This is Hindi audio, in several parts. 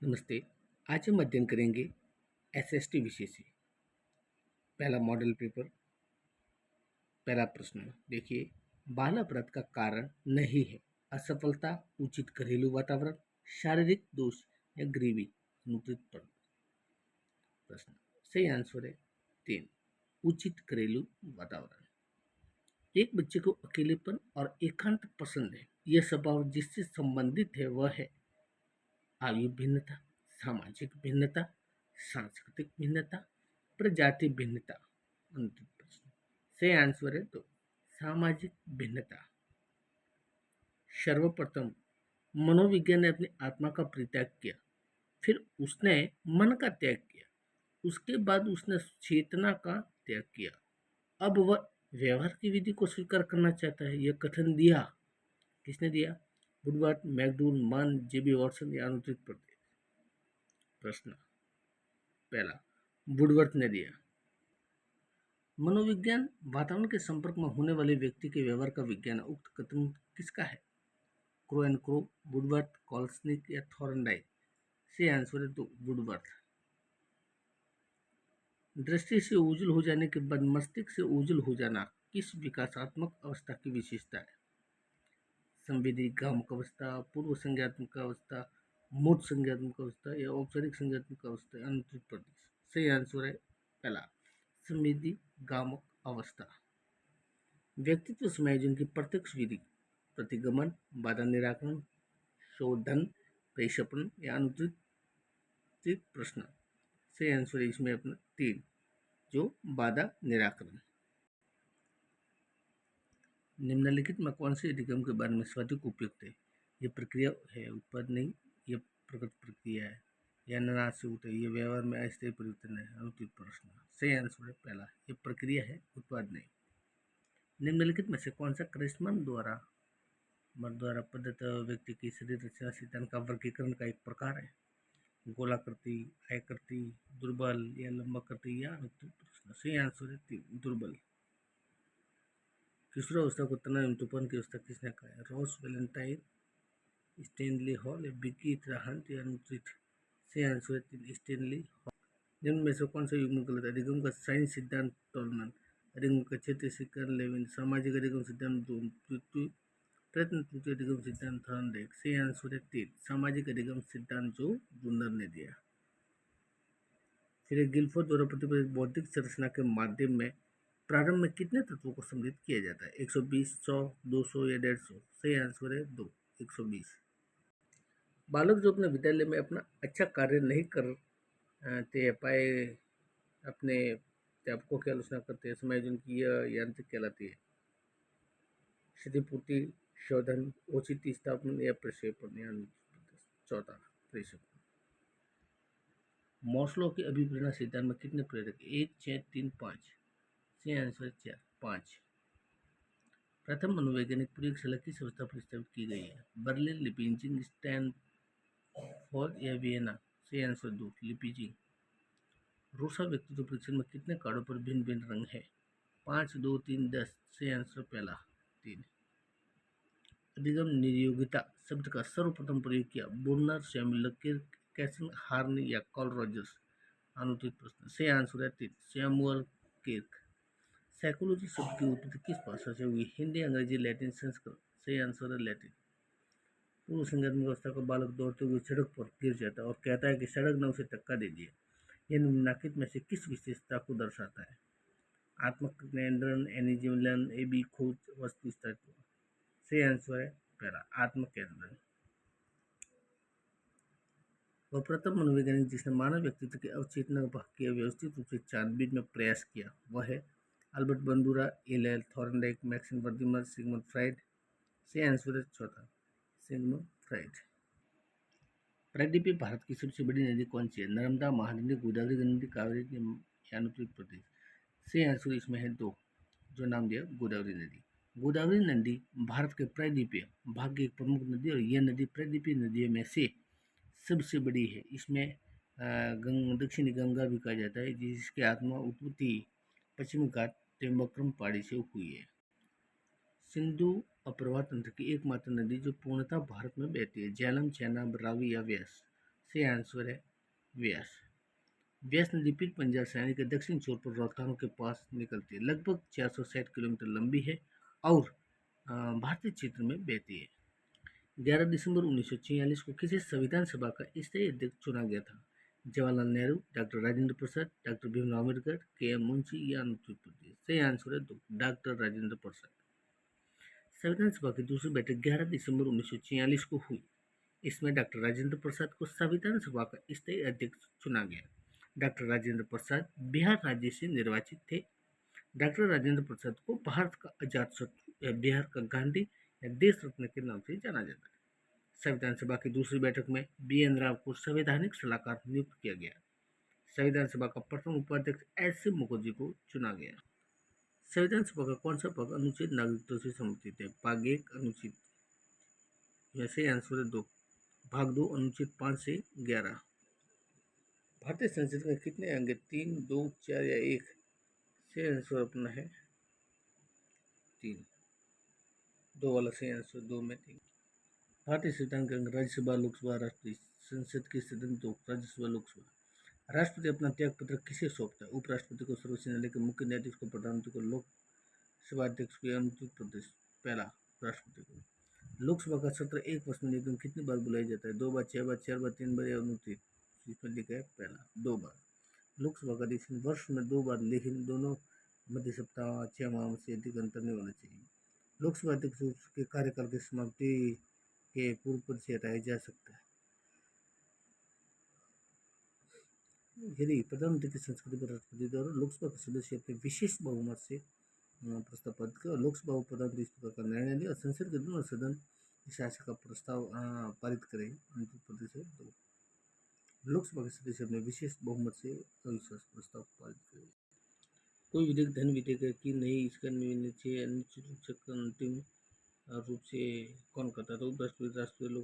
नमस्ते। आज हम अध्ययन करेंगे एसएसटी विषय से। पहला मॉडल पेपर। पहला प्रश्न देखिए, बाल अपराध का कारण नहीं है असफलता, उचित घरेलू वातावरण, शारीरिक दोष या गरीबी। अनुत्तरित प्रश्न सही आंसर है 3, उचित घरेलू वातावरण। एक बच्चे को अकेलेपन और एकांत पसंद है। यह स्वभाव जिससे संबंधित है वह है आयु भिन्नता, सामाजिक भिन्नता, सांस्कृतिक भिन्नता, प्रजाति भिन्नता। अंतिम प्रश्न सही आंसर है तो सामाजिक भिन्नता। सर्वप्रथम मनोविज्ञान ने अपनी आत्मा का परित्याग किया, फिर उसने मन का त्याग किया, उसके बाद उसने चेतना का त्याग किया। अब वह व्यवहार की विधि को स्वीकार करना चाहता है। यह कथन दिया किसने दिया? वुडवर्थ, मैकडूल, मान, जेबी वॉटसन या अनुत्तरित प्रश्न पहला वुडवर्थ ने दिया। मनोविज्ञान वातावरण के संपर्क में होने वाले व्यक्ति के व्यवहार का विज्ञान। उक्त कथन किसका है? क्रो एंड क्रो, वुडवर्थ, कॉल्सनिक या थॉर्नडाइक। से आंसर है तो वुडवर्थ। दृष्टि से ओझल हो जाने के बाद मस्तिष्क से ओझल हो जाना किस विकासात्मक अवस्था की विशेषता है? संवेदी गामक अवस्था, पूर्व संज्ञात्मक अवस्था, मूर्त संज्ञात्मक अवस्था या औपचारिक संज्ञात्मक अवस्था। अनुत्तरित प्रदेश सही आंसर है पहला, संवेदी गामक अवस्था। व्यक्तित्व समायोजन की प्रत्यक्ष विधि। प्रतिगमन, बाधा निराकरण, शोधन, प्रेक्षेपण या अनुत्तरित प्रश्न। सही आंसर है इसमें अपना 3, जो बाधा निराकरण। निम्नलिखित में कौन से अधिगम के बारे में सर्वाधिक उपयुक्त है? ये प्रक्रिया है, उत्पाद नहीं। ये प्रगत प्रक्रिया है, या नाश से उठे। ये व्यवहार में अस्थायी परिवर्तन है। अनुत्तरित प्रश्न सही आंसर है पहला, ये प्रक्रिया है, उत्पाद नहीं। निम्नलिखित में से कौन सा क्रिस्टमन द्वारा प्रदत्त व्यक्ति की शरीर रचना सिद्धांत का वर्गीकरण का एक प्रकार है? गोलाकृति, आयकृति, दुर्बल या लंबाकृति या अनुत्तरित प्रश्न। सही आंसर है 3, दुर्बल। किशोर अवस्था को तनाव एवं तूफान की अवस्था किसने कहा है? रॉस वैलेंटाइन, स्टेनली हॉल या बिकी त्राहंत या अनुत्तरित। सही आंसर है 3, स्टेनली हॉल। निम्न में से कौन सा युग्म गलत? अधिगम का साइंस सिद्धांत टॉलमन, अधिगम का क्षेत्रीय शिक्षण लेविन, सामाजिक अधिगम सिद्धांत प्रयत्न तृतीय अधिगम सिद्धांत थॉर्नडाइक। सही आंसर है 3, सामाजिक अधिगम सिद्धांत जो जुन्नर ने दिया। फिर गिलफोर्ड द्वारा प्रतिपादित बौद्धिक संरचना के माध्यम में प्रारंभ में कितने तत्वों को सम्मिलित किया जाता है? 120, 100, 200 या 150। सही आंसर है 2, 120। बालक जो अपने विद्यालय में अपना अच्छा कार्य नहीं करते पाए अपने अध्यापकों की आलोचना करते हैं, समायोजन की यह यांत्रिक कहलाती है। क्षतिपूर्ति, शोधन, औचित्य स्थापन या प्रक्षेपण। चौथा प्रक्षेपण। मॉस्लो के अभिप्रेरणा सिद्धांत में कितने प्रेरक? 1, 6, 3, 5। सही आंसर 4, 5। प्रथम मनोवैज्ञानिक प्रयोगशाला किस अवस्था पर स्थापित की गई है? बर्लिन, लिपिंजिंग, स्टैनफोर्ड या वियना। सही आंसर 2, लिपिंजिंग। रूसा व्यक्तित्व परीक्षण में कितने कार्डों पर भिन्न भिन्न रंग है? 5, 2, 3, 10। सही आंसर पहला, 3। अधिगम नियोगिता शब्द का सर्वप्रथम प्रयोग किया? बोर्नर, सैमुअल कैसन, हार्न या कॉल रॉजर्स। अनुत्तरित प्रश्न सही आंसर है 3, सैमुअल किर्क। साइकोलॉजी शब्द की उत्पत्ति किस भाषा से हुई? हिंदी, अंग्रेजी, लैटिन, संस्कृत। सही आंसर है लैटिन। पूर्व संज्ञात्मक अवस्था का बालक दौड़ते हुए सड़क पर गिर जाता है और कहता है कि सड़क ने उसे धक्का दे दिया। यह निम्नलिखित में से किस विशेषता को दर्शाता है? आत्मक केंद्रण, एनिजिमलन, एबी खोज, वस्तु स्थायित्व। सही आंसर है पहला, आत्मक केंद्रण। वह प्रथम मनोवैज्ञानिक जिसने मानव व्यक्तित्व के अवचेतना भाग के व्यवस्थित रूप से छानबीन में प्रयास किया वह है Albert Bandura, L Thorndike, Maxim Wertheimer, Sigmund Freud. सही आंसर है चौथा, सिगमंड फ्राइड। प्रायद्वीपीय भारत की सबसे बड़ी नदी कौन सी है? नर्मदा, महानदी, गोदावरी, गंडकी, कावेरी या अनुत्तरित प्रदेश। सही आंसर इसमें है 2, जो नाम दिया गोदावरी नदी। गोदावरी नदी भारत के प्रायद्वीपीय भाग की एक प्रमुख नदी और यह नदी प्रायद्वीपीय नदियों में से सबसे बड़ी है। इसमें दक्षिणी गंगा भी कहा जाता है, जिसकी आत्मा उत्पत्ति पश्चिमी घाट त्रिम्बक्रम पहाड़ी से हुई है। सिंधु अप्रवाह तंत्र की एकमात्र नदी जो पूर्णतः भारत में बहती है? झेलम, चेनाब, रावी या व्यास। सही आंसर है व्यास। व्यास नदी पीर पंजाब सैनी के दक्षिण छोर पर रोहतांग के पास निकलती है, लगभग 460 किलोमीटर लंबी है और भारतीय क्षेत्र में बहती है। 11 दिसंबर 1946 को किसी संविधान सभा का स्थायी अध्यक्ष चुना गया था? जवाहरलाल नेहरू, डॉक्टर राजेंद्र प्रसाद, डॉक्टर भीमराव अम्बेडकर, के एम मुंशी या अनुचित प्रदेश। सही आंसर है डॉक्टर राजेंद्र प्रसाद। संविधान सभा की दूसरी बैठक 11 दिसंबर 1946 को हुई। इसमें डॉक्टर राजेंद्र प्रसाद को संविधान सभा का स्थायी अध्यक्ष चुना गया। डॉक्टर राजेंद्र प्रसाद बिहार राज्य से निर्वाचित थे। डॉक्टर राजेंद्र प्रसाद को भारत का अजातशत्रु या बिहार का गांधी या देश रत्न के नाम से जाना जाता है। संविधान सभा की दूसरी बैठक में बी एन राव को संवैधानिक सलाहकार नियुक्त किया गया। संविधान सभा का प्रथम उपाध्यक्ष एस सी मुखर्जी को चुना गया। संविधान सभा का कौन सा भाग अनुच्छेद नागरिकता से संबंधित है? भाग 1 अनुच्छेद, वैसे आंसर है 2। भाग 2 अनुच्छेद 5 से 11। भारतीय संसद में कितने अंग हैं? 3, 2, 4 या 1? सही आंसर अपना है 3। 2 वाला सही आंसर, 2 में 3। भारतीय संविधान के अंग राज्यसभा, लोकसभा, राष्ट्रीय संसद के सदन 2, राज्यसभा, लोकसभा। राष्ट्रपति अपना त्याग पत्र किसे सौंपता है? उपराष्ट्रपति को, सर्वोच्च न्यायालय के मुख्य न्यायाधीश को, प्रधानमंत्री को, लोकसभा अध्यक्ष को या अनुचित प्रदेश? पहला, राष्ट्रपति को। लोकसभा का सत्र एक वर्ष में निगम कितनी बार बुलाया जाता है? 2 बार, 6 बार, 4 बार, 3 बार या अनुचित? इसमें लिखा है पहला, 2 बार। लोकसभा का अधिवेशन वर्ष में 2 बार, लेकिन दोनों मध्य सप्ताह 6 माह से अधिक अंतर नहीं होना चाहिए। लोकसभा अध्यक्ष के कार्यकाल की समाप्ति के पूर्व पद से हटाया जा सकता है यदि प्रधानमंत्री की संस्कृति पर राष्ट्रपति द्वारा लोकसभा के सदस्य अपने विशेष बहुमत से प्रस्ताव पारित कर लोकसभा और प्रधानमंत्री इस प्रकार का निर्णय ले और संसद के दोनों सदन इस आशय का प्रस्ताव पारित करें। अनुचित प्रदेश है 2। लोकसभा के सदस्य अपने विशेष बहुमत से अविश्वास प्रस्ताव पारित करें। कोई विधेयक धन विधेयक है कि नहीं, इसका निश्चय अनिश्चित रूप से अंतिम रूप से कौन करता था? उपराष्ट्रपति, राष्ट्रपति,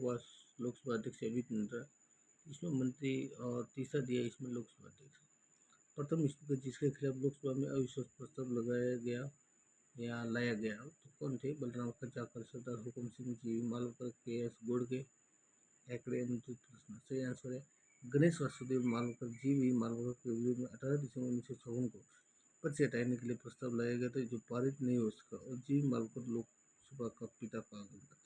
लोकसभा अध्यक्ष या वित्त मंत्री? इसमें मंत्री और तीसरा दिया इसमें लोकसभा अध्यक्ष। प्रथम स्पीकर जिसके खिलाफ लोकसभा में अविश्वास प्रस्ताव लगाया गया या लाया गया तो कौन थे? बलराम कचाकर, सरदार हुकुम सिंह जी, मालवकर, के एस गोडगे, एकड़े? अनुचित प्रश्न। सही आंसर है गणेश वासुदेव मालवकर। जी वी मालवकर के विरोध में 18 दिसंबर 1954 को पद से हटाने के लिए प्रस्ताव लाया गया था जो पारित नहीं हो सका और जी मालवकर लोकसभा का पिता कहा गया था।